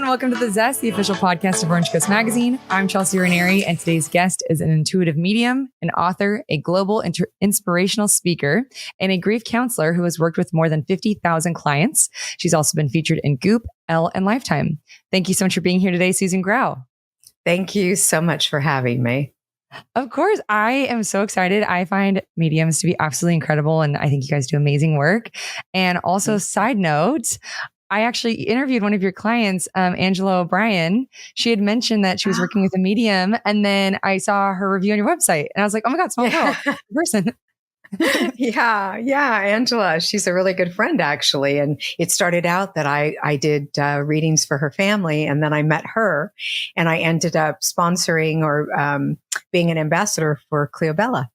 and welcome to The Zest, the official podcast of Orange Coast Magazine. I'm Chelsea Ranieri, and today's guest is an intuitive medium, an author, a global inspirational speaker, and a grief counselor who has worked with more than 50,000 clients. She's also been featured in Goop, Elle, and Lifetime. Thank you so much for being here today, Susan Grau. Thank you so much for having me. Of course, I am so excited. I find mediums to be absolutely incredible, and I think you guys do amazing work. And also, side note, I actually interviewed one of your clients, Angela O'Brien. She had mentioned that she was working with a medium, and then I saw her review on your website, and I was like, "Oh my God, small girl, person." Yeah, Angela. She's a really good friend, actually. And it started out that I did readings for her family, and then I met her, and I ended up sponsoring or being an ambassador for Cleobella.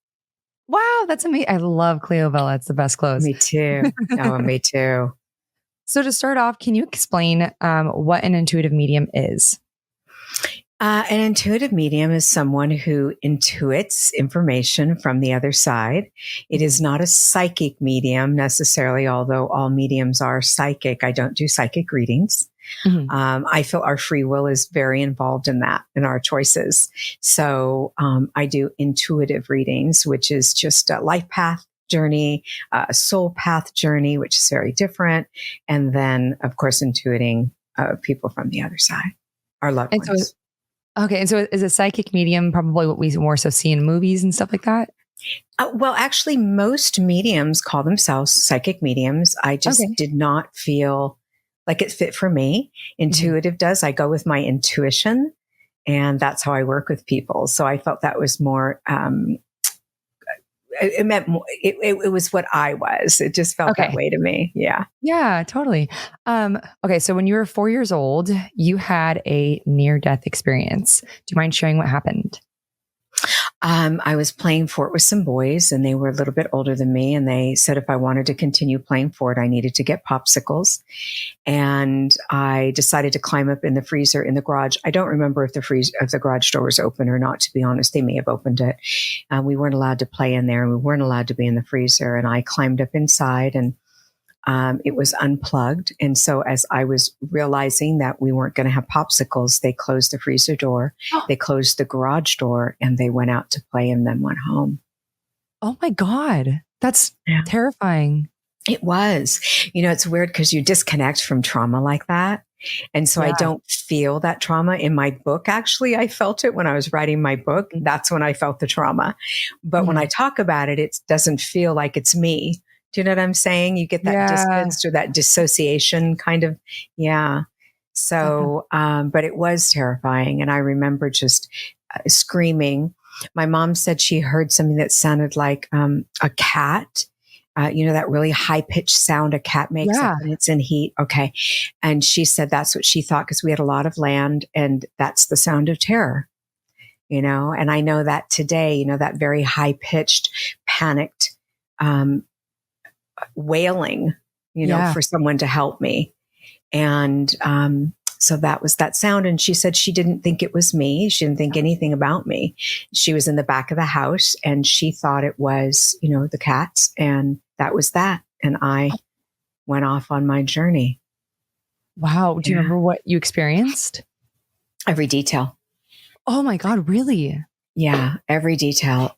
Wow, that's amazing! I love Cleobella; it's the best clothes. Me too. Oh, me too. So to start off, can you explain what an intuitive medium is? An intuitive medium is someone who intuits information from the other side. It is not a psychic medium necessarily, although all mediums are psychic. I don't do psychic readings. Mm-hmm. I feel our free will is very involved in that, in our choices. So I do intuitive readings, which is just a life path journey, a soul path journey, which is very different. And then, of course, intuiting people from the other side, our loved ones. And so is a psychic medium probably what we more so see in movies and stuff like that? Well, actually, most mediums call themselves psychic mediums. I just did not feel like it fit for me. Intuitive does. I go with my intuition, and that's how I work with people. So I felt that was more... It meant more, it was what I was. It just felt that way to me. Yeah. Yeah, totally. Okay. So when you were 4 years old, you had a near-death experience. Do you mind sharing what happened? I was playing fort with some boys, and they were a little bit older than me. And they said if I wanted to continue playing fort, I needed to get popsicles. And I decided to climb up in the freezer in the garage. I don't remember if the garage door was open or not, to be honest. They may have opened it. We weren't allowed to play in there, and we weren't allowed to be in the freezer. And I climbed up inside, and it was unplugged. And so as I was realizing that we weren't going to have popsicles, they closed the freezer door, they closed the garage door, and they went out to play and then went home. Oh my God. That's terrifying. It was. You know, it's weird because you disconnect from trauma like that. And so I don't feel that trauma in my book. Actually, I felt it when I was writing my book. That's when I felt the trauma. But when I talk about it, it doesn't feel like it's me. Do you know what I'm saying? You get that distance or that dissociation kind of, So, but it was terrifying. And I remember just screaming. My mom said she heard something that sounded like a cat. You know, that really high pitched sound a cat makes when it's in heat. Okay. And she said that's what she thought because we had a lot of land, and that's the sound of terror, you know. And I know that today, you know, that very high pitched, panicked, wailing, you know, for someone to help me. And so that was that sound. And she said she didn't think it was me. She didn't think anything about me. She was in the back of the house, and she thought it was, you know, the cats. And that was that. And I went off on my journey. Wow. Do you remember what you experienced? Every detail. Oh my God, really? Yeah, every detail.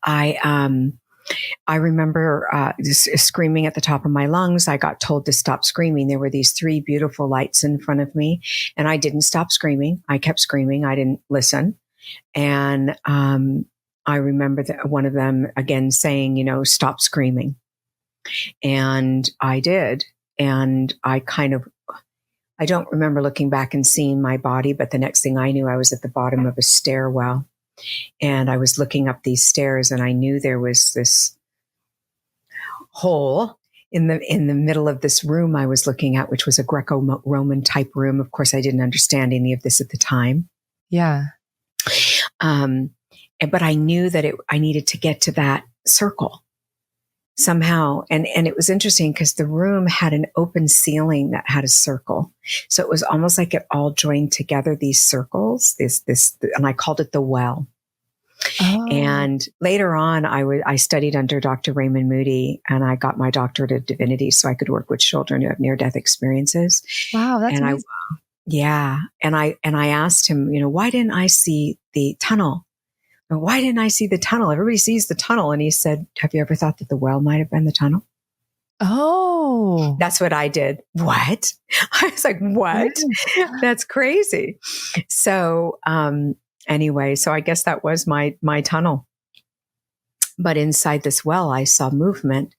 I remember screaming at the top of my lungs. I got told to stop screaming. There were these 3 beautiful lights in front of me, and I didn't stop screaming. I kept screaming. I didn't listen. And I remember one of them again saying, you know, stop screaming. And I did. And I don't remember looking back and seeing my body, but the next thing I knew, I was at the bottom of a stairwell. And I was looking up these stairs, and I knew there was this hole in the middle of this room I was looking at, which was a Greco-Roman type room. Of course, I didn't understand any of this at the time. Yeah. But I knew that I needed to get to that circle somehow. And it was interesting because the room had an open ceiling that had a circle. So it was almost like it all joined together, these circles, and I called it the well. Oh. And later on, I studied under Dr. Raymond Moody, and I got my doctorate of divinity so I could work with children who have near-death experiences. Wow, that's amazing. Yeah. And I asked him, why didn't I see the tunnel? And why didn't I see the tunnel? Everybody sees the tunnel. And he said, have you ever thought that the well might have been the tunnel? Oh, That's what I did. What? I was like, what? yeah. That's crazy. So, anyway, so I guess that was my tunnel. But inside this well, I saw movement,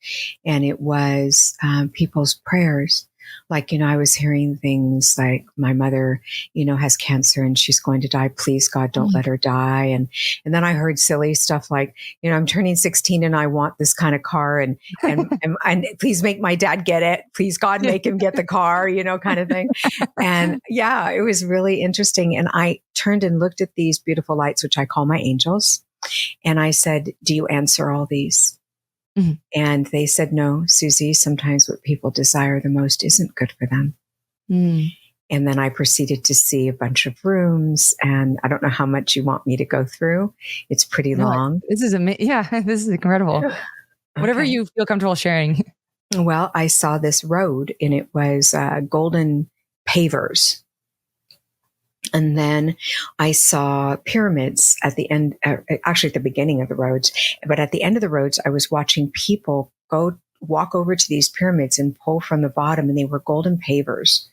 and it was people's prayers. Like, I was hearing things like, my mother, has cancer and she's going to die. Please, God, don't let her die. And then I heard silly stuff like, I'm turning 16 and I want this kind of car, and please make my dad get it. Please, God, make him get the car, kind of thing. And yeah, it was really interesting. And I turned and looked at these beautiful lights, which I call my angels. And I said, do you answer all these? Mm-hmm. And they said, no, Susie, sometimes what people desire the most isn't good for them. Mm. And then I proceeded to see a bunch of rooms, and I don't know how much you want me to go through. It's pretty long. This is this is incredible. Okay. Whatever you feel comfortable sharing. Well, I saw this road, and it was golden pavers. And then I saw pyramids at the end, actually at the beginning of the roads. But at the end of the roads, I was watching people walk over to these pyramids and pull from the bottom, and they were golden pavers.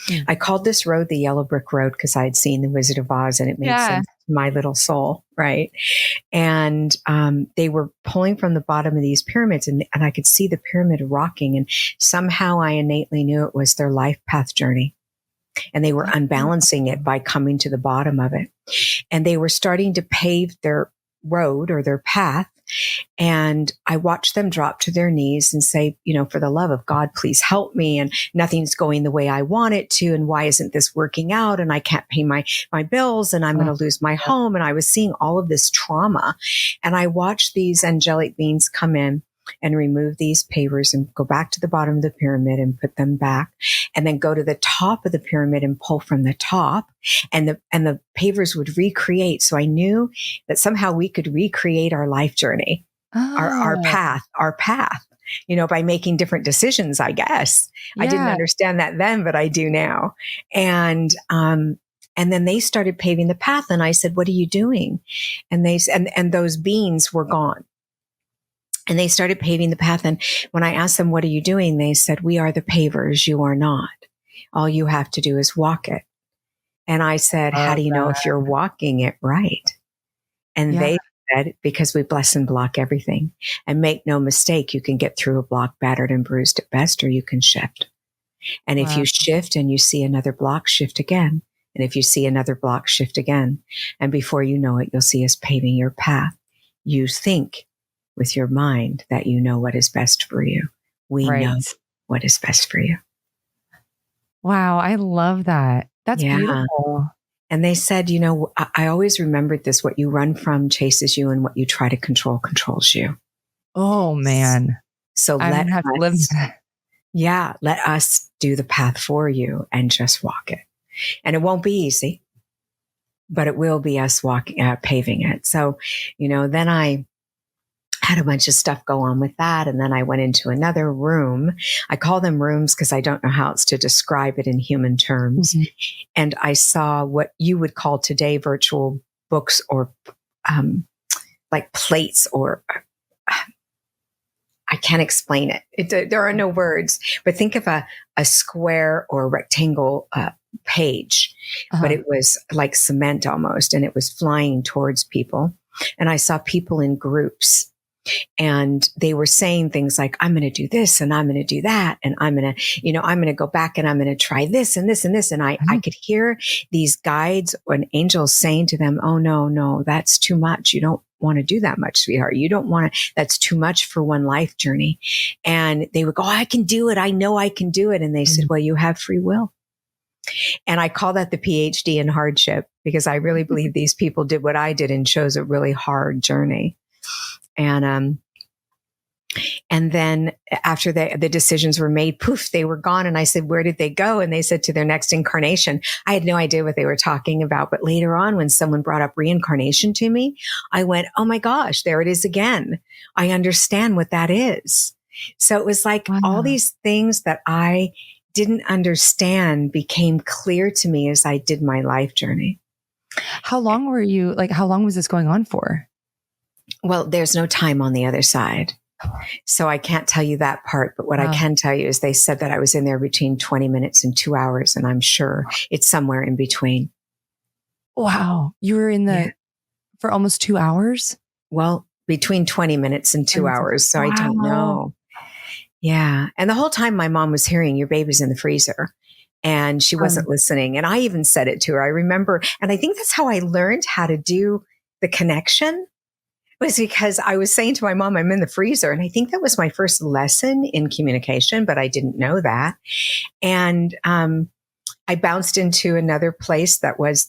Mm. I called this road the Yellow Brick Road because I had seen The Wizard of Oz, and it made sense to my little soul, right? And they were pulling from the bottom of these pyramids, and I could see the pyramid rocking, and somehow I innately knew it was their life path journey. And they were unbalancing it by coming to the bottom of it. And they were starting to pave their road or their path. And I watched them drop to their knees and say, for the love of God, please help me. And nothing's going the way I want it to. And why isn't this working out? And I can't pay my bills, and I'm going to lose my home. And I was seeing all of this trauma. And I watched these angelic beings come in and remove these pavers and go back to the bottom of the pyramid and put them back, and then go to the top of the pyramid and pull from the top, and the pavers would recreate. So I knew that somehow we could recreate our life journey, our path, by making different decisions, I guess. Yeah. I didn't understand that then, but I do now. And then they started paving the path, and I said, what are you doing? And and those beings were gone. And they started paving the path. And when I asked them, what are you doing? They said, we are the pavers. You are not. All you have to do is walk it. And I said, how do you know if you're walking it right? And they said, because we bless and block everything. And make no mistake, you can get through a block battered and bruised at best, or you can shift. And if you shift and you see another block, shift again. And if you see another block, shift again. And before you know it, you'll see us paving your path. You think with your mind that you know what is best for you. We know what is best for you. Wow, I love that. That's beautiful. And they said, I always remembered this: what you run from chases you, and what you try to control controls you. Oh man. So let us do the path for you and just walk it. And it won't be easy, but it will be us paving it. So, then I had a bunch of stuff go on with that. And then I went into another room. I call them rooms because I don't know how else to describe it in human terms. Mm-hmm. And I saw what you would call today virtual books, or like plates, or I can't explain it. There are no words, but think of a square or rectangle page, but it was like cement almost, and it was flying towards people. And I saw people in groups. And they were saying things like, I'm going to do this, and I'm going to do that. And I'm going to go back, and I'm going to try this and this and this. And I could hear these guides and angels saying to them, oh, no, that's too much. You don't want to do that much, sweetheart. You don't want to, that's too much for one life journey. And they would go, I can do it. I know I can do it. And they said, well, you have free will. And I call that the PhD in hardship, because I really believe these people did what I did and chose a really hard journey. And then after the decisions were made, poof, they were gone. And I said, where did they go? And they said, to their next incarnation. I had no idea what they were talking about. But later on, when someone brought up reincarnation to me, I went, oh my gosh, there it is again. I understand what that is. So it was like all these things that I didn't understand became clear to me as I did my life journey. How long was this going on for? Well, there's no time on the other side. So I can't tell you that part, but what I can tell you is they said that I was in there between 20 minutes and 2 hours, and I'm sure it's somewhere in between. Wow. You were in for almost 2 hours? Well, between 20 minutes and 2 hours. So I don't know. Yeah. And the whole time my mom was hearing, your baby's in the freezer, and she wasn't listening. And I even said it to her. I remember, and I think that's how I learned how to do the connection, was because I was saying to my mom, I'm in the freezer. And I think that was my first lesson in communication, but I didn't know that. And I bounced into another place that was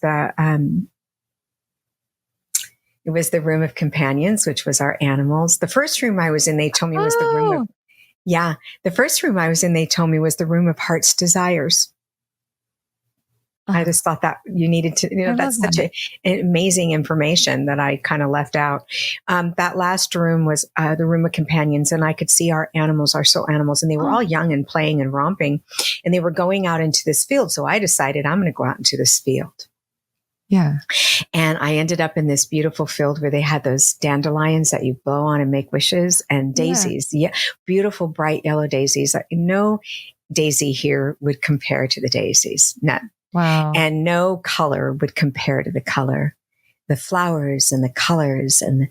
it was the room of companions, which was our animals. The first room I was in, they told me was the room of, the first room I was in, they told me was the room of heart's desires. I just thought that you needed to, that's such an amazing information that I kind of left out. That last room was the room of companions, and I could see our animals, our soul animals, and they were all young and playing and romping, and they were going out into this field. So I decided I'm going to go out into this field. Yeah. And I ended up in this beautiful field where they had those dandelions that you blow on and make wishes, and daisies. Yeah. Beautiful, bright yellow daisies. No daisy here would compare to the daisies. None. Wow. And no color would compare to the color. The flowers and the colors and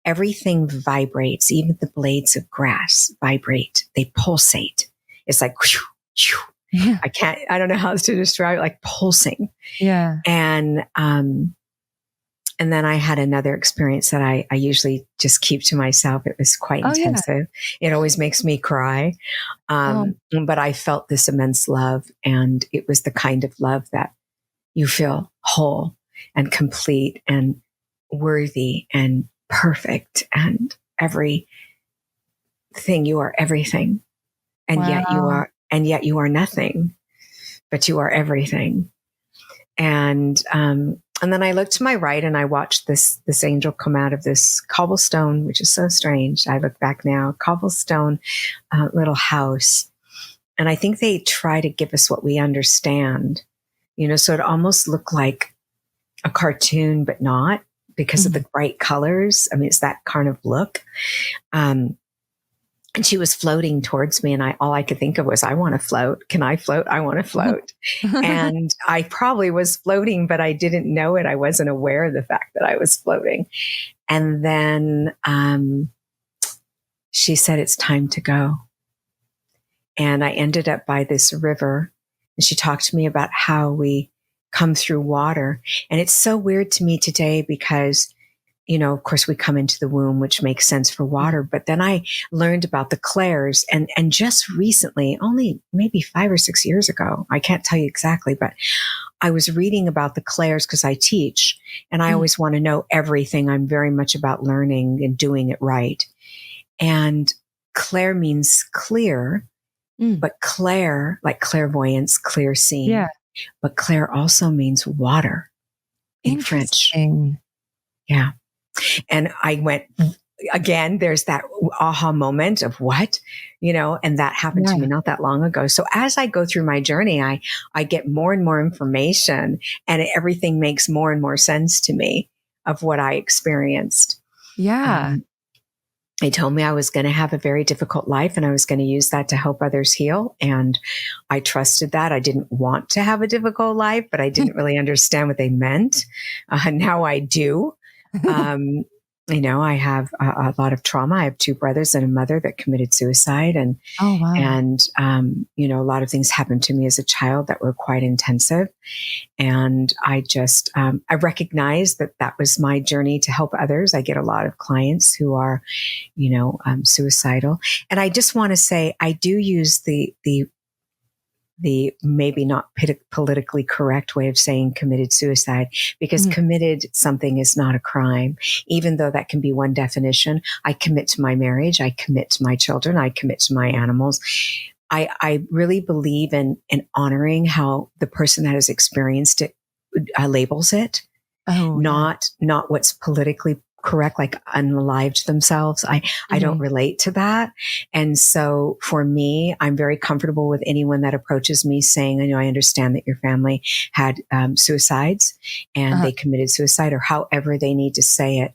everything vibrates. Even the blades of grass vibrate. They pulsate. It's like, whew, whew. I don't know how else to describe it, like pulsing. Yeah. And then I had another experience that I usually just keep to myself. It was quite intensive. Yeah. It always makes me cry. But I felt this immense love, and it was the kind of love that you feel whole and complete and worthy and perfect, and everything. You are everything. And yet you are nothing, but you are everything. And then I looked to my right, and I watched this angel come out of this cobblestone, which is so strange. I look back now, cobblestone little house. And I think they try to give us what we understand, so it almost looked like a cartoon, but not, because of the bright colors. I mean, it's that kind of look. And she was floating towards me, and all I could think of was, I want to float. Can I float? I want to float. And I probably was floating, but I didn't know it. I wasn't aware of the fact that I was floating. And then she said, it's time to go. And I ended up by this river, and she talked to me about how we come through water. And it's so weird to me today because, of course, we come into the womb, which makes sense for water. But then I learned about the clairs, and just recently, only maybe 5 or 6 years ago, I can't tell you exactly, but I was reading about the clairs because I teach, and I always want to know everything. I'm very much about learning and doing it right. And clair means clear, but clair, like clairvoyance, clear seeing. Yeah. But clair also means water in French. Yeah. And I went, again, there's that aha moment of what, and that happened to me not that long ago. So as I go through my journey, I get more and more information, and everything makes more and more sense to me of what I experienced. Yeah. They told me I was going to have a very difficult life, and I was going to use that to help others heal. And I trusted that. I didn't want to have a difficult life, but I didn't really understand what they meant. Now I do. I have a lot of trauma. I have 2 brothers and a mother that committed suicide. And, a lot of things happened to me as a child that were quite intensive. And I just, I recognize that was my journey to help others. I get a lot of clients who are, suicidal. And I just want to say, I do use the maybe not politically correct way of saying committed suicide, because committed something is not a crime, even though that can be one definition. I commit to my marriage. I commit to my children. I commit to my animals. I really believe in honoring how the person that has experienced it labels it, not what's politically correct, like unalived themselves. I don't relate to that. And so for me, I'm very comfortable with anyone that approaches me saying, I understand that your family had suicides and they committed suicide, or however they need to say it.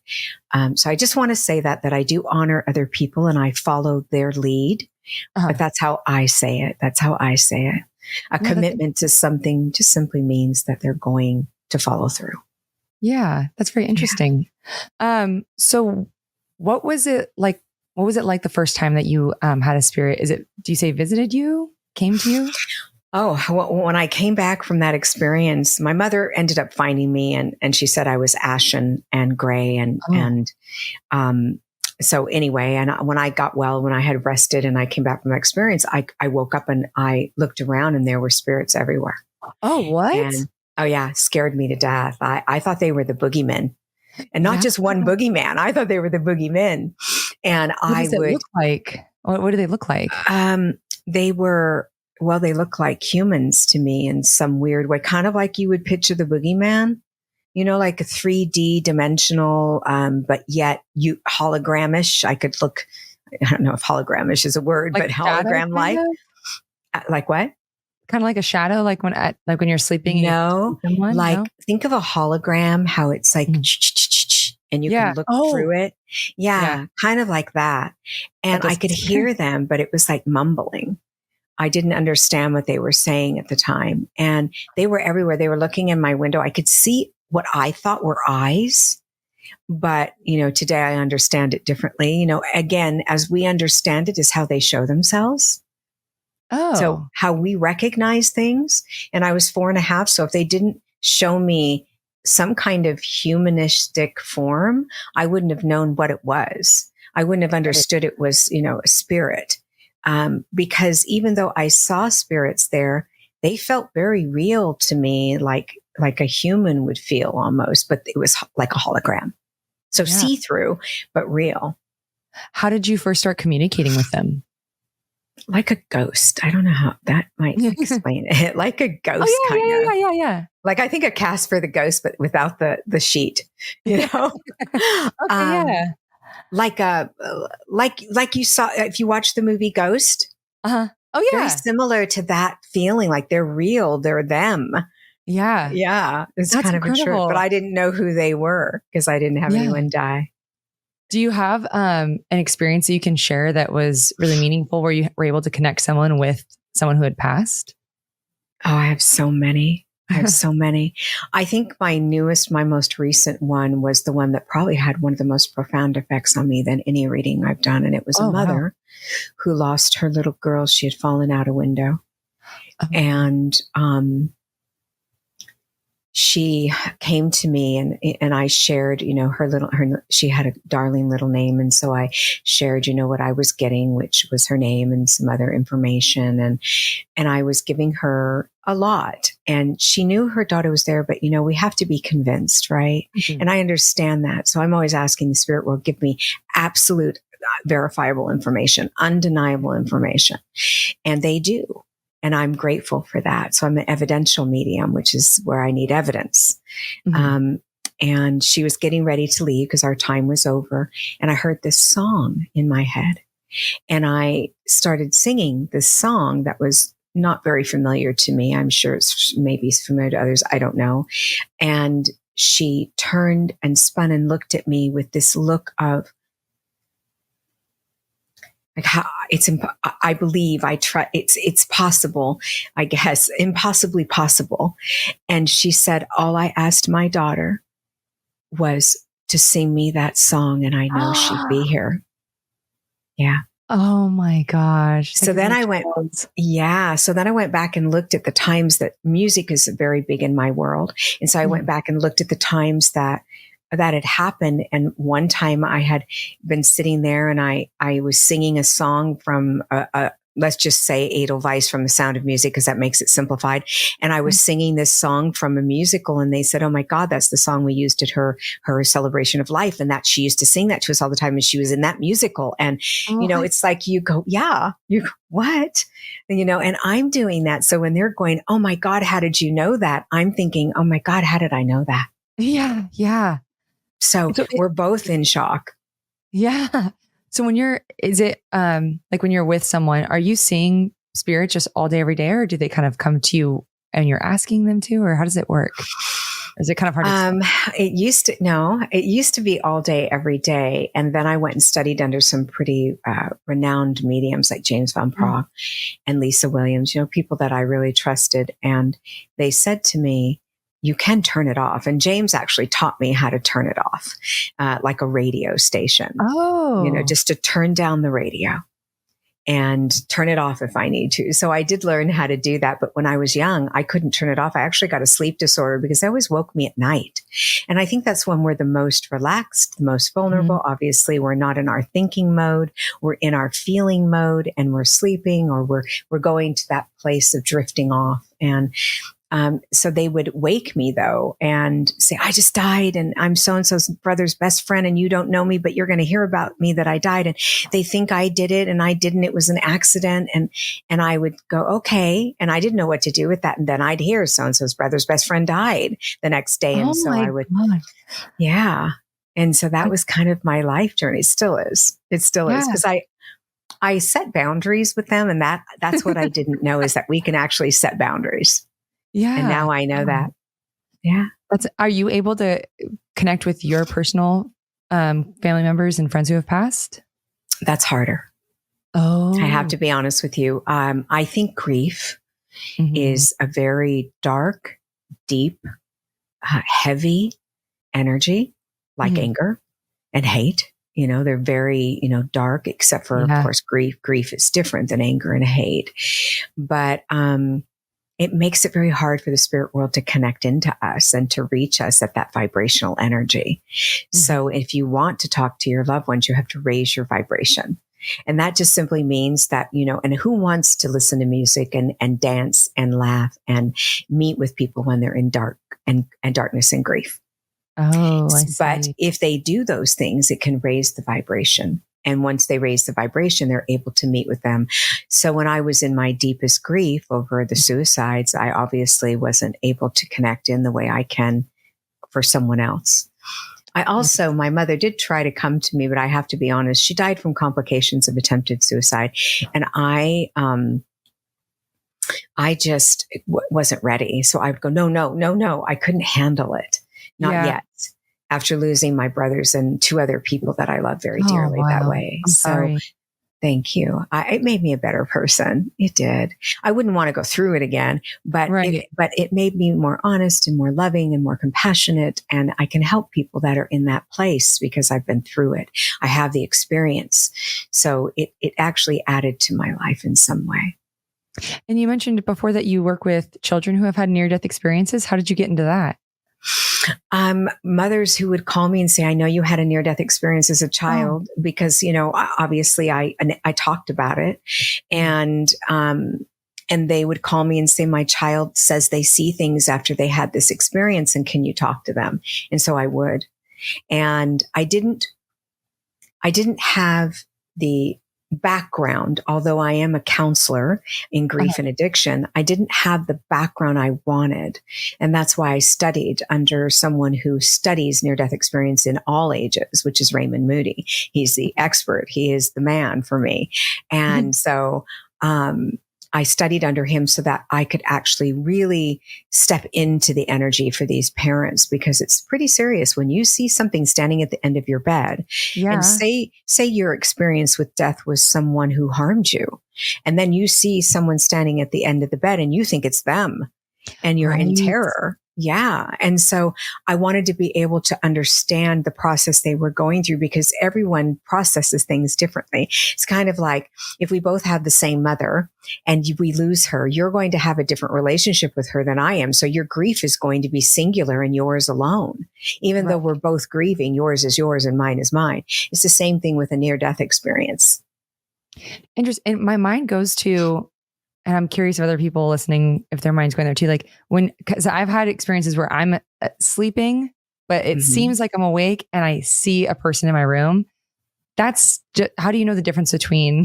So I just want to say that I do honor other people and I follow their lead, but that's how I say it. That's how I say it. A commitment to something just simply means that they're going to follow through. Yeah, that's very interesting. Yeah. So what was it like? What was it like the first time that you had a spirit? Do you say visited you, came to you? Oh, when I came back from that experience, my mother ended up finding me and she said I was ashen and gray so anyway, and when I got well, when I had rested and I came back from that experience, I woke up and I looked around and there were spirits everywhere. Oh, what? And oh yeah, scared me to death. I thought they were the boogeymen, and not just one boogeyman. I thought they were the boogeymen. And what does it look like? What do they look like? They look like humans to me in some weird way, kind of like you would picture the boogeyman, like a 3D dimensional, but yet hologramish. I don't know if hologramish is a word, like but hologram like. Like what? Kind of like a shadow, like when you're sleeping. No, think of a hologram, how it's like, and you can look through it. Yeah, kind of like that. And I could hear them, but it was like mumbling. I didn't understand what they were saying at the time. And they were everywhere. They were looking in my window. I could see what I thought were eyes. But, today I understand it differently. Again, as we understand it is how they show themselves. Oh. So how we recognize things. And I was 4.5. So if they didn't show me some kind of humanistic form, I wouldn't have known what it was. I wouldn't have understood it was, a spirit. Because even though I saw spirits there, they felt very real to me, like a human would feel almost, but it was like a hologram. So see-through, but real. How did you first start communicating with them? Like a ghost. I don't know how that might explain it. Like a ghost kind of. Yeah. Like I think a Casper the Ghost, but without the sheet, Okay, yeah. Like you saw, if you watch the movie Ghost. Oh yeah. Very similar to that feeling, like they're real, they're them. Yeah. Yeah. It's That's kind incredible. of a trip, but I didn't know who they were because I didn't have anyone die. Do you have an experience that you can share that was really meaningful where you were able to connect someone with someone who had passed? Oh, I have so many. I think my most recent one was the one that probably had one of the most profound effects on me than any reading I've done. And it was a mother who lost her little girl. She had fallen out a window. And she came to me and I shared, she had a darling little name. And so I shared, what I was getting, which was her name and some other information. And I was giving her a lot, and she knew her daughter was there, but we have to be convinced, right? Mm-hmm. And I understand that. So I'm always asking the spirit world, give me absolute verifiable information, undeniable information. And they do. And I'm grateful for that. So I'm an evidential medium, which is where I need evidence. Mm-hmm. And she was getting ready to leave because our time was over. And I heard this song in my head. And I started singing this song that was not very familiar to me. I'm sure it's maybe familiar to others. I don't know. And she turned and spun and looked at me with this look of, like how I believe, I try, it's possible, I guess, impossibly possible. And she said, all I asked my daughter was to sing me that song, and I know she'd be here. Yeah. Oh my gosh. So then I went back and looked at the times that music is very big in my world. And so I went back and looked at the times that had happened. And one time I had been sitting there and I was singing a song from let's just say Edelweiss from The Sound of Music, because that makes it simplified. And I was singing this song from a musical, and they said, oh my God, that's the song we used at her celebration of life. And that she used to sing that to us all the time. And she was in that musical. And, it's like you go, what? And, and I'm doing that. So when they're going, oh my God, how did you know that? I'm thinking, oh my God, how did I know that? Yeah. Yeah. So So we're both in shock. yeah. So is it like when you're with someone, are you seeing spirit just all day, every day, or do they kind of come to you and you're asking them to, or how does it work? Or is it kind of hard to explain? It used to be all day, every day. And then I went and studied under some pretty renowned mediums like James Van Praagh and Lisa Williams, people that I really trusted. And they said to me, you can turn it off. And James actually taught me how to turn it off, like a radio station, Oh, just to turn down the radio and turn it off if I need to. So I did learn how to do that. But when I was young, I couldn't turn it off. I actually got a sleep disorder because it always woke me at night. And I think that's when we're the most relaxed, the most vulnerable. Obviously, we're not in our thinking mode. We're in our feeling mode and we're sleeping, or we're going to that place of drifting off. And so they would wake me though and say, I just died and I'm so-and-so's brother's best friend and you don't know me, but you're going to hear about me that I died. And they think I did it and I didn't. It was an accident. And I would go, okay. And I didn't know what to do with that. And then I'd hear so-and-so's brother's best friend died the next day. And so I would, yeah. And so that was kind of my life journey. It still is. It still is. Because I set boundaries with them. And that's what I didn't know, is that we can actually set boundaries. Yeah. And now I know that. Yeah. Are you able to connect with your personal family members and friends who have passed? That's harder. Oh, I have to be honest with you. I think grief is a very dark, deep, heavy energy, like anger and hate. They're very, dark, except for, of course, grief. Grief is different than anger and hate. But it makes it very hard for the spirit world to connect into us and to reach us at that vibrational energy. So if you want to talk to your loved ones, you have to raise your vibration. And that just simply means that, and who wants to listen to music and dance and laugh and meet with people when they're in darkness and grief? Oh, I see. But if they do those things, it can raise the vibration. And once they raise the vibration, they're able to meet with them. So when I was in my deepest grief over the suicides, I obviously wasn't able to connect in the way I can for someone else. My mother did try to come to me, but I have to be honest, she died from complications of attempted suicide. And I just wasn't ready. So I would go, no. I couldn't handle it. Not yet. After losing my brothers and two other people that I love very dearly that way. I'm sorry. Thank you. It made me a better person. It did. I wouldn't want to go through it again, but it made me more honest and more loving and more compassionate. And I can help people that are in that place because I've been through it. I have the experience. So it actually added to my life in some way. And you mentioned before that you work with children who have had near-death experiences. How did you get into that? Mothers who would call me and say, I know you had a near-death experience as a child, because, obviously I talked about it, and they would call me and say, my child says they see things after they had this experience, and can you talk to them? And so I would, and I didn't have the background, although I am a counselor in grief and addiction. I didn't have the background I wanted. And that's why I studied under someone who studies near-death experience in all ages, which is Raymond Moody. He's the expert. He is the man for me. And so, I studied under him so that I could actually really step into the energy for these parents, because it's pretty serious when you see something standing at the end of your bed and say your experience with death was someone who harmed you. And then you see someone standing at the end of the bed and you think it's them and you're in terror. Yeah. And so I wanted to be able to understand the process they were going through, because everyone processes things differently. It's kind of like if we both have the same mother and we lose her, you're going to have a different relationship with her than I am. So your grief is going to be singular and yours alone. Even though we're both grieving, yours is yours and mine is mine. It's the same thing with a near-death experience. Interesting. And my mind goes to, and I'm curious if other people listening, if their mind's going there too, like because I've had experiences where I'm sleeping, but it seems like I'm awake and I see a person in my room. That's just, how do you know the difference between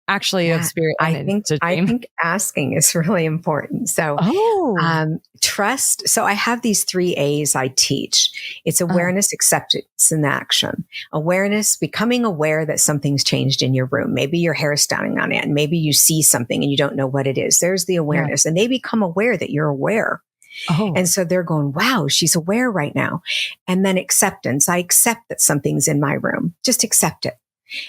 actually of Yeah. spirit and it's a I dream. think asking is really important. So, Oh, trust. So I have these 3 A's I teach. It's awareness, acceptance, and action. Awareness, becoming aware that something's changed in your room. Maybe your hair is standing on end. Maybe you see something and you don't know what it is. There's the awareness. And they become aware that you're aware. oh, And so they're going, wow, she's aware right now. And then acceptance. I accept that something's in my room. Just accept it.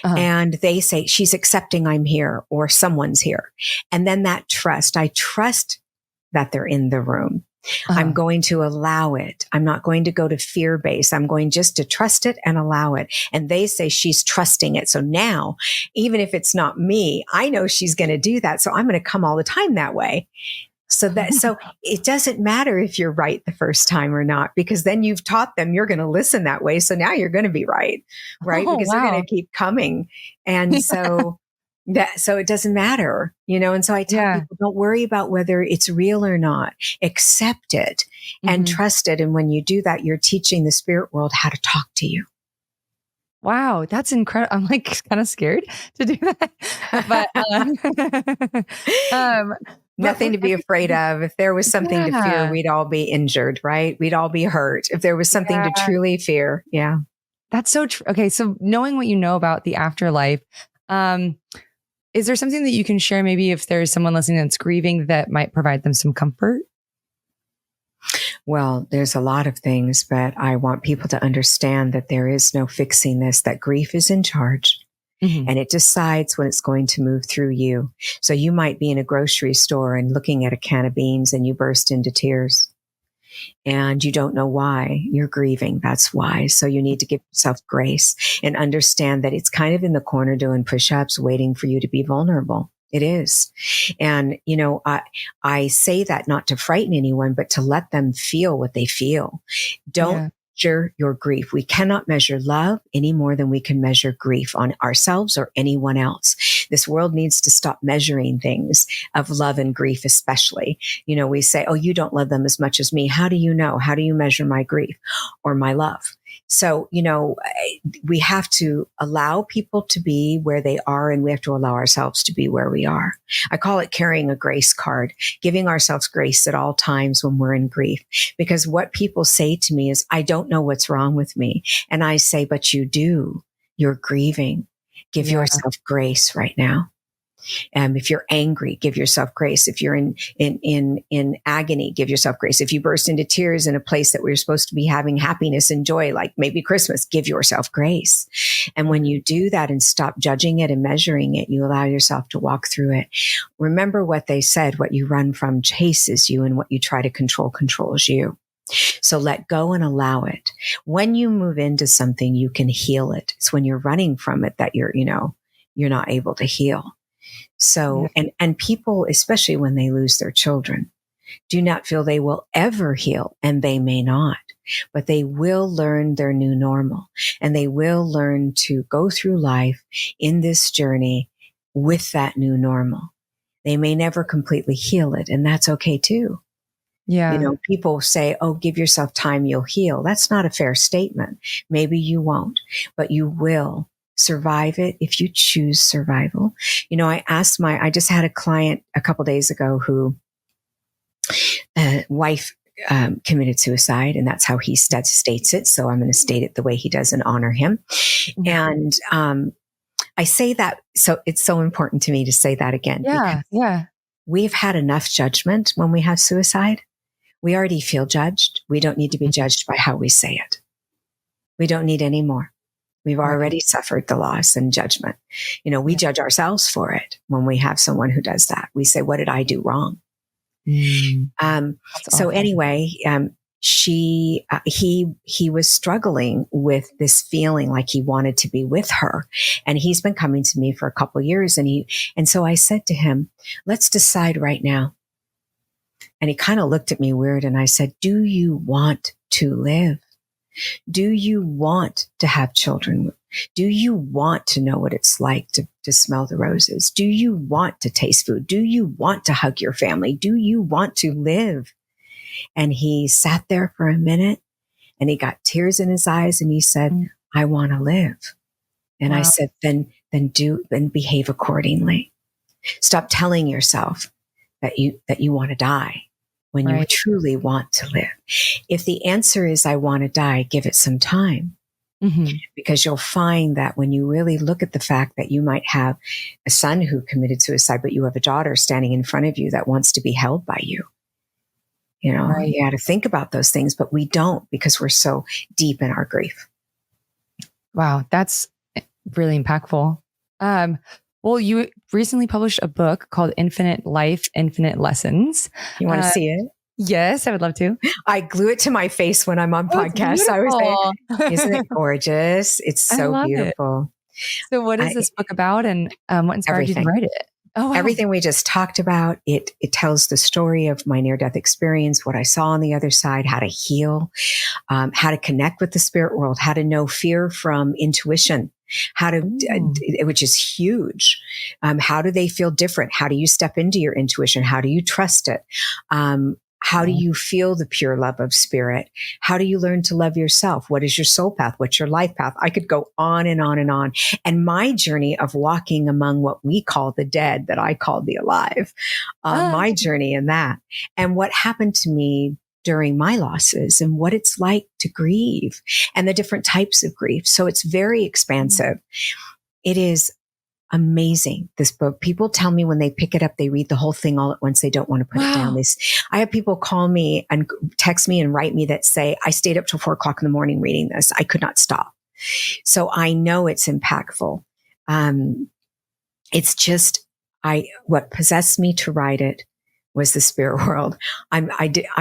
And they say, she's accepting I'm here or someone's here. And then that trust, I trust that they're in the room. I'm going to allow it. I'm not going to go to fear base. I'm going just to trust it and allow it. And they say she's trusting it. So now, even if it's not me, I know she's going to do that. So I'm going to come all the time that way. So it doesn't matter if you're right the first time or not, because then you've taught them you're going to listen that way. So now you're going to be right? Because they're going to keep coming. And so it doesn't matter, and so I tell people, don't worry about whether it's real or not, accept it and trust it. And when you do that, you're teaching the spirit world how to talk to you. Wow, that's incredible. I'm like kind of scared to do that, but nothing to be afraid of. If there was something to fear, we'd all be injured, right? We'd all be hurt. If there was something to truly fear. Yeah. That's so true. Okay. So knowing what you know about the afterlife, is there something that you can share? Maybe if there's someone listening that's grieving that might provide them some comfort? Well, there's a lot of things, but I want people to understand that there is no fixing this, that grief is in charge. And it decides when it's going to move through you. So you might be in a grocery store and looking at a can of beans and you burst into tears and you don't know why. You're grieving. That's why. So you need to give yourself grace and understand that it's kind of in the corner doing push-ups, waiting for you to be vulnerable. It is. And, I say that not to frighten anyone, but to let them feel what they feel. Don't measure your grief. We cannot measure love any more than we can measure grief on ourselves or anyone else. This world needs to stop measuring things of love and grief, especially. We say, oh, you don't love them as much as me. How do you know? How do you measure my grief or my love? So, we have to allow people to be where they are, and we have to allow ourselves to be where we are. I call it carrying a grace card, giving ourselves grace at all times when we're in grief. Because what people say to me is, I don't know what's wrong with me. And I say, but you do. You're grieving. Give yourself grace right now. If you're angry, give yourself grace. If you're in agony, give yourself grace. If you burst into tears in a place that we're supposed to be having happiness and joy, like maybe Christmas, give yourself grace. And when you do that and stop judging it and measuring it, you allow yourself to walk through it. Remember what they said, what you run from chases you, and what you try to control controls you. So let go and allow it. When you move into something, you can heal it. It's when you're running from it that you're not able to heal. So, and people, especially when they lose their children, do not feel they will ever heal, and they may not, but they will learn their new normal, and they will learn to go through life in this journey with that new normal. They may never completely heal it, and that's okay too. Yeah. People say, oh, give yourself time, you'll heal. That's not a fair statement. Maybe you won't, but you will survive it if you choose survival. I just had a client a couple days ago who wife committed suicide, and that's how he states it. So I'm going to state it the way he does and honor him. And I say that, so it's so important to me to say that again. Yeah. We've had enough judgment when we have suicide. We already feel judged. We don't need to be judged by how we say it. We don't need any more. We've already suffered the loss and judgment. We judge ourselves for it when we have someone who does that. We say, what did I do wrong? So anyway, he was struggling with this feeling like he wanted to be with her. And he's been coming to me for a couple of years. And so I said to him, let's decide right now. And he kind of looked at me weird. And I said, do you want to live? Do you want to have children? Do you want to know what it's like to smell the roses? Do you want to taste food? Do you want to hug your family? Do you want to live? And he sat there for a minute and he got tears in his eyes and he said, I want to live. And I said, then behave accordingly. Stop telling yourself that you want to die when you truly want to live. If the answer is, I want to die, give it some time. Because you'll find that when you really look at the fact that you might have a son who committed suicide, but you have a daughter standing in front of you that wants to be held by you. You know, you got to think about those things, but we don't, because we're so deep in our grief. Wow, that's really impactful. Well, you recently published a book called Infinite Life, Infinite Lessons. You want to see it? Yes, I would love to. I glue it to my face when I'm on podcasts. I was saying, isn't it gorgeous? It's so beautiful. So what is this book about, and what inspired you to write it? Oh, wow. Everything we just talked about. It tells the story of my near-death experience, what I saw on the other side, how to heal, how to connect with the spirit world, how to know fear from intuition, how to, which is huge. How do they feel different? How do you step into your intuition? How do you trust it? How do you feel the pure love of spirit? How do you learn to love yourself? What is your soul path? What's your life path? I could go on and on and on. And my journey of walking among what we call the dead, that I call the alive, my journey in that, and what happened to me during my losses, and what it's like to grieve, and the different types of grief. So it's very expansive. It is amazing, this book. People tell me when they pick it up, they read the whole thing all at once. They don't want to put it down. I have people call me and text me and write me that say, I stayed up till 4 o'clock in the morning reading this. I could not stop. So I know it's impactful. It's just, what possessed me to write it was the spirit world. I'm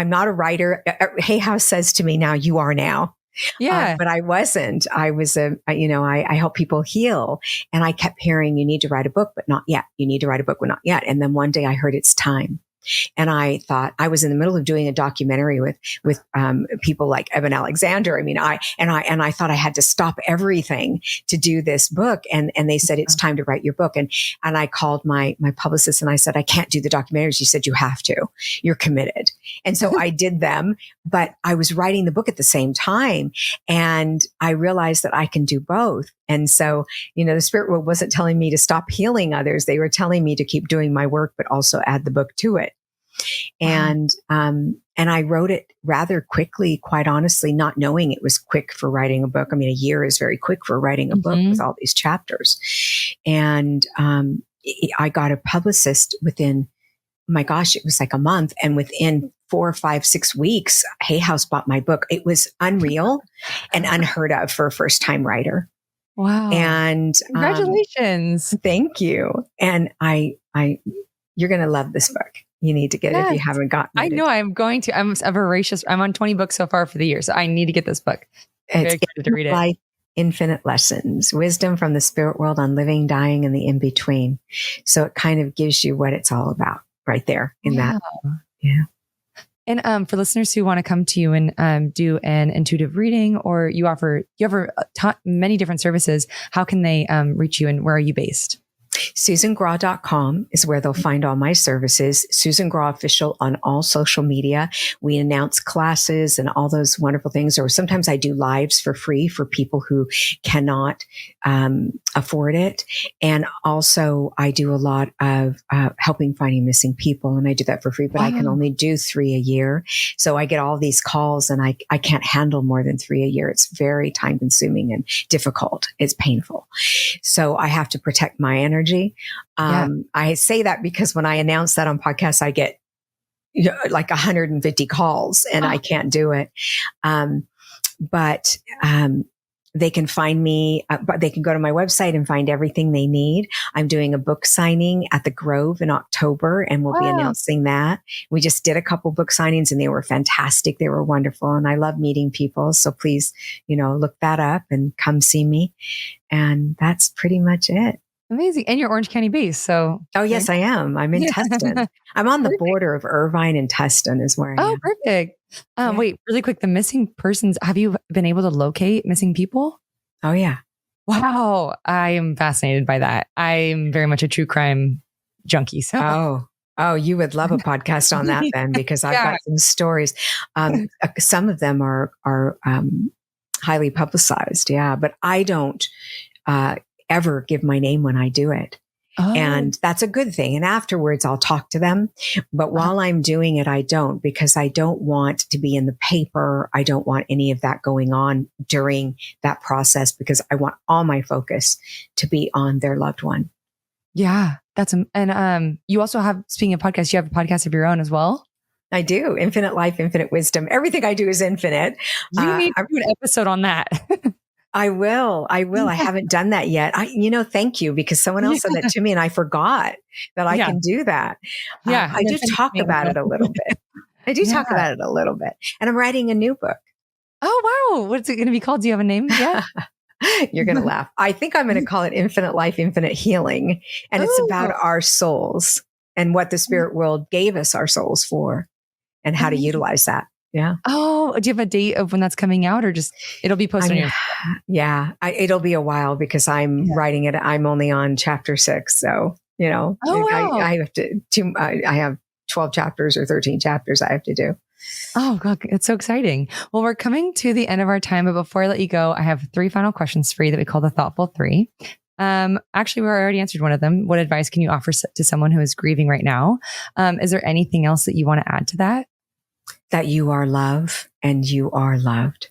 not a writer. Hay House says to me now, you are now. Yeah. But I wasn't. I was I help people heal. And I kept hearing, you need to write a book, but not yet. You need to write a book, but not yet. And then one day I heard it's time. And I thought, I was in the middle of doing a documentary with people like Evan Alexander. I mean, I thought I had to stop everything to do this book. And they said, it's time to write your book. And I called my publicist and I said, I can't do the documentaries. She said, you have to, you're committed. And so I did them, but I was writing the book at the same time. And I realized that I can do both. And so, the spirit world wasn't telling me to stop healing others. They were telling me to keep doing my work, but also add the book to it. And I wrote it rather quickly, quite honestly, not knowing it was quick for writing a book. I mean, a year is very quick for writing a book with all these chapters. And, I got a publicist within, my gosh, it was like a month. And within 4, 5, 6 weeks, Hay House bought my book. It was unreal and unheard of for a first time writer. Wow. And congratulations. Thank you. And you're going to love this book. You need to get it if you haven't gotten it. I know I'm going to. I'm a voracious. I'm on 20 books so far for the year. So I need to get this book. I'm very excited to read it. Life, Infinite Lessons, Wisdom from the Spirit World on Living, Dying, and the In-Between. So it kind of gives you what it's all about right there in that. Yeah. And for listeners who want to come to you and do an intuitive reading, or you offer many different services, how can they reach you, and where are you based? SusanGrau.com is where they'll find all my services. Susan Grau Official on all social media. We announce classes and all those wonderful things. Or sometimes I do lives for free for people who cannot afford it. And also I do a lot of helping finding missing people. And I do that for free, but I can only do 3 a year. So I get all these calls and I can't handle more than 3 a year. It's very time consuming and difficult. It's painful. So I have to protect my energy. I say that because when I announce that on podcasts, I get like 150 calls and I can't do it. But they can find me, but they can go to my website and find everything they need. I'm doing a book signing at the Grove in October, and we'll be announcing that. We just did a couple book signings and they were fantastic. They were wonderful. And I love meeting people. So please, look that up and come see me. And that's pretty much it. Amazing. And you're Orange County based. So. Oh, yes, I am. I'm in Tustin. I'm on the border of Irvine and Tustin is where I am. Oh, perfect. Wait, really quick. The missing persons, have you been able to locate missing people? Oh, yeah. Wow. I am fascinated by that. I'm very much a true crime junkie. So. Oh, you would love a podcast on that then, because I've got some stories. Some of them are highly publicized. Yeah. But I don't ever give my name when I do it. Oh. And that's a good thing. And afterwards, I'll talk to them. But while I'm doing it, I don't, because I don't want to be in the paper. I don't want any of that going on during that process, because I want all my focus to be on their loved one. Yeah, and you also have, speaking of podcasts, you have a podcast of your own as well. I do. Infinite Life, Infinite Wisdom. Everything I do is infinite. You need to do an episode on that. I will. I haven't done that yet. Thank you, because someone else said that to me and I forgot that I can do that. Yeah. I do talk about it a little bit. Talk about it a little bit. And I'm writing a new book. Oh, wow. What's it going to be called? Do you have a name yet? You're going to laugh. I think I'm going to call it Infinite Life, Infinite Healing. And it's about our souls and what the spirit world gave us our souls for and how to utilize that. Yeah. Oh, do you have a date of when that's coming out, or just it'll be posted on your... Yeah, it'll be a while, because I'm writing it. I'm only on chapter 6. So, wow. I have I have 12 chapters or 13 chapters I have to do. Oh, God, it's so exciting. Well, we're coming to the end of our time, but before I let you go, I have 3 final questions for you that we call the Thoughtful 3. Actually, we already answered one of them. What advice can you offer to someone who is grieving right now? Is there anything else that you want to add to that? That you are love and you are loved.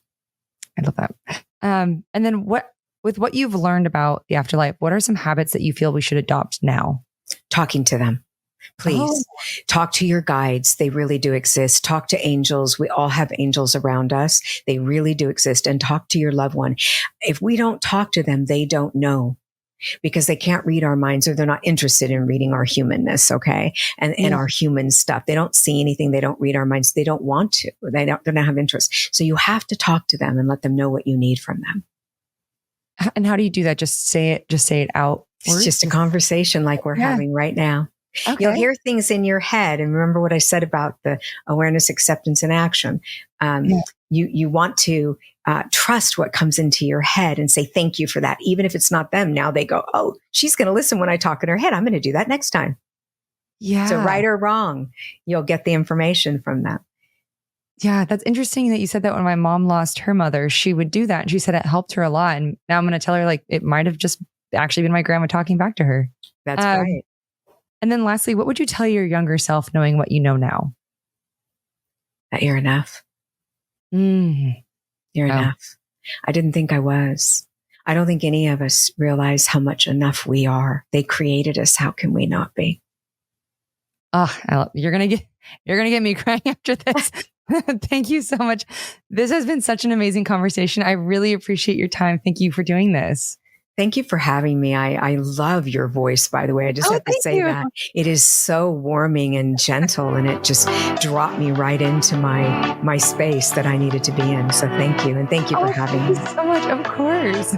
I love that. And then with what you've learned about the afterlife, what are some habits that you feel we should adopt now? Talking to them. Please talk to your guides. They really do exist. Talk to angels. We all have angels around us. They really do exist. And talk to your loved one. If we don't talk to them, they don't know, because they can't read our minds, or they're not interested in reading our humanness. Okay. And our human stuff. They don't see anything. They don't read our minds. They don't want to, they don't have interest. So you have to talk to them and let them know what you need from them. And how do you do that? Just say it out. It's just a conversation like we're having right now. Okay. You'll hear things in your head. And remember what I said about the awareness, acceptance, and action. You want to trust what comes into your head and say thank you for that. Even if it's not them, now they go, oh, she's going to listen when I talk in her head. I'm going to do that next time. Yeah. So right or wrong, you'll get the information from that. Yeah, that's interesting that you said that. When my mom lost her mother, she would do that. And she said it helped her a lot. And now I'm going to tell her, like, it might have just actually been my grandma talking back to her. That's right. And then lastly, what would you tell your younger self knowing what you know now? That you're enough. You're enough. I didn't think I was. I don't think any of us realize how much enough we are. They created us. How can we not be? Oh, you're going to get me crying after this. Thank you so much. This has been such an amazing conversation. I really appreciate your time. Thank you for doing this. Thank you for having me. I love your voice, by the way. I just have to say that. It is so warming and gentle, and it just dropped me right into my space that I needed to be in. So thank you. And thank you for having me. Thank you so much. Of course.